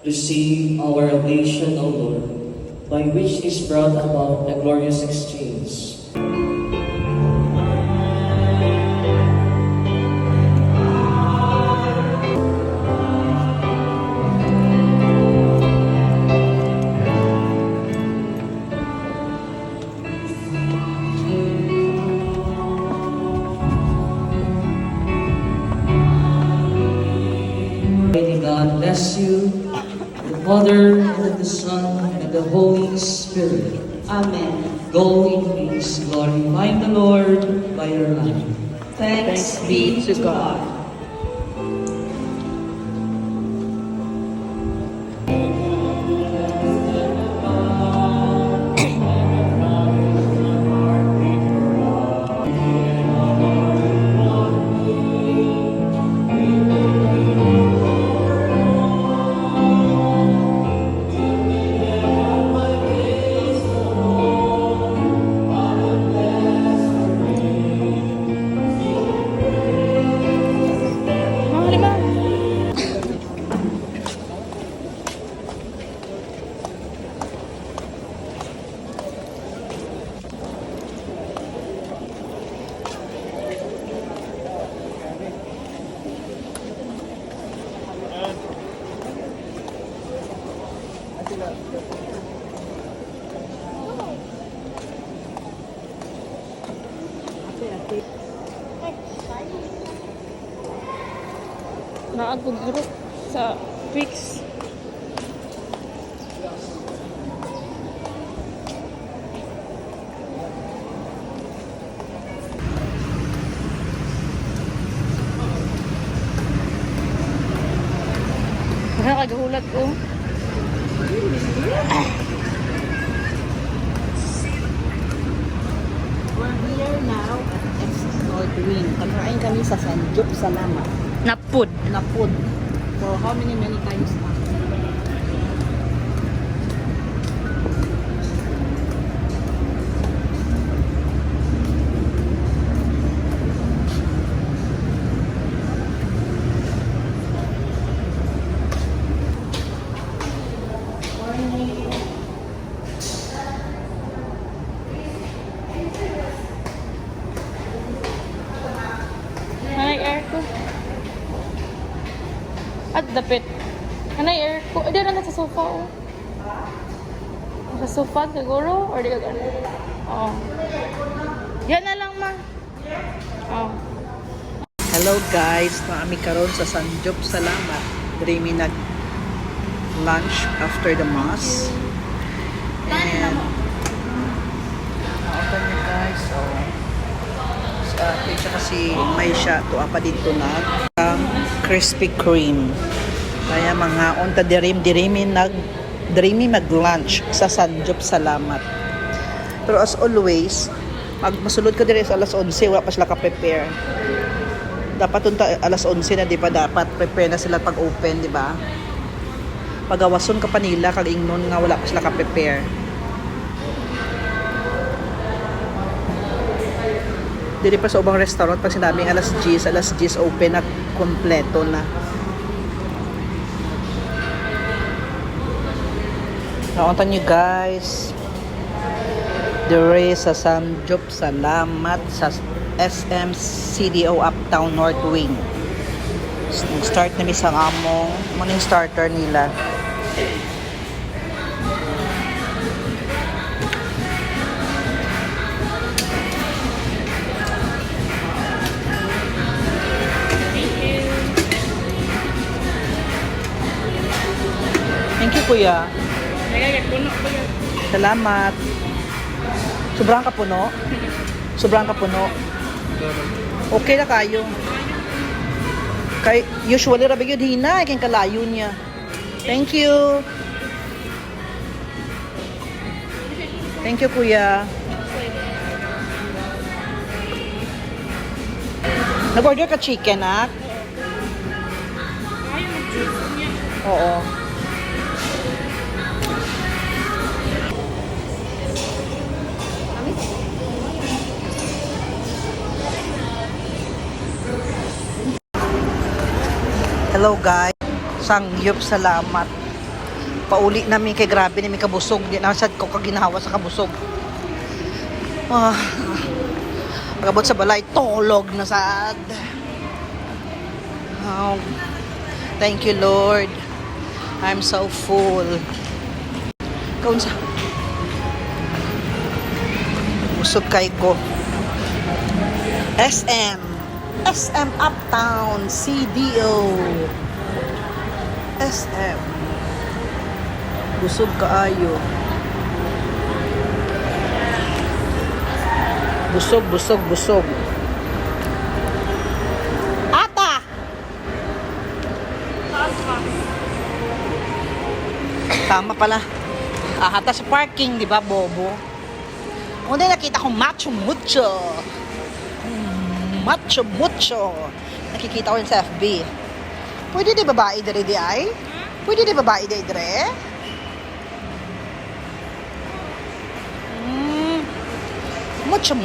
Receive our oblation, O Lord, by which is brought about a glorious exchange. May God bless you, the Father, and of the Son, and of the Holy Spirit. Amen. Go in peace, glorifying the Lord by your life. Thanks be to God. Naagog group sa Twix. Nakagahulat ko. We're here now at North Wing. Kamarain kami sa Sanjop Salamat. Napud. Napod. For how many times na? Anay air ko. At dapit. Anay air ko. Di na sa sofa oh. Sa sofa siguro? Or di ka gano'n? Oo. Yan na lang ma. Oo. Hello guys, naami karon sa Sanjop Salamat. Diri mi nag lunch after the mass. And open niyo guys. So ito kasi may siya to apa dito na Krispy Kreme. Kaya mga unta dirimi mag-lunch sa Sanjop Salamat. Pero as always, masulod ka dire sa alas 11, wala pa sila ka-prepare. Dapat unta alas 11 na, di ba? Dapat prepare na sila pag open, di ba? Pagawason ka pa nila kag ingnon nga wala pa sila ka-prepare. Dili pa sa ubang restaurant pag sinabing alas 10 open na kompleto na. Nauntan nyo guys, dire sa Sanjop Salamat sa SM CDO Uptown North Wing. Start na sa among morning starter nila. Thank you kuya. Puno ko yan. Salamat. Sobrang kapuno? Sobrang kapuno? Okay na kayo. Kay usually rabi yun hina, kaya kalayo niya. Thank you. Thank you kuya. Nag-order ka chicken, ha? Oo. Hello guys, Sanjop Salamat. Pauli namin kay grabe ni kabusog. Di na sad ko kaginahawa sa kabusog. Ah, pagabot sa balay, tulog na sad. Oh, thank you, Lord. I'm so full. Kaun sa busog kay ko. SM Uptown CDO. SM busog kaayo. Busog. Ata! Tama pala. Ahata sa parking, di ba, bobo? Una nakita ko macho mucho. Macho mucho. Nakikita ko yun sa FB. Pwede di babae dire di ay? Pwede di babae dire? Mucho.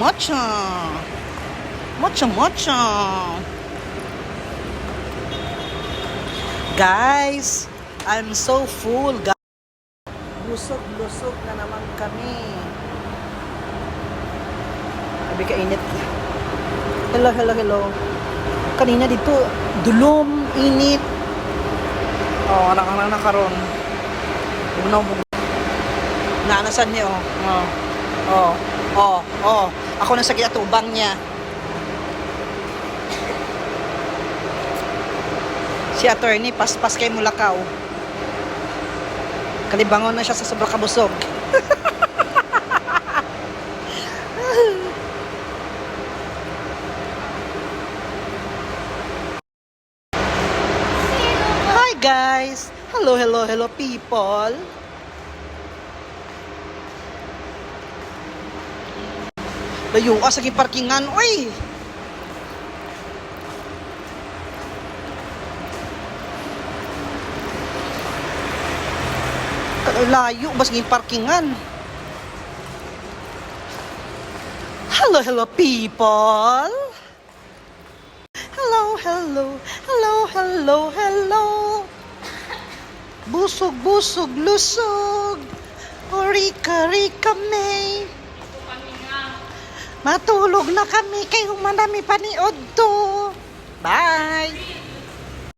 Guys, I'm so full. Busog na naman kami. Sabi ka init. Hello. Kanina dito, dulom, init. Oh, nakaroon. Bugnaw. Naanasan niya, oh. Ako nang sakit atubang niya. Si attorney, paspas kay Mulakaw. Kalibangon na siya sa sobrang kabusog. Hi guys! Hello people! Layo ka sa parkingan, oy! Layo, bas ng parkingan. Hello people! Hello! Busog, lusog. Rika, may. Matulog na kami kay humanami paniod to. Bye!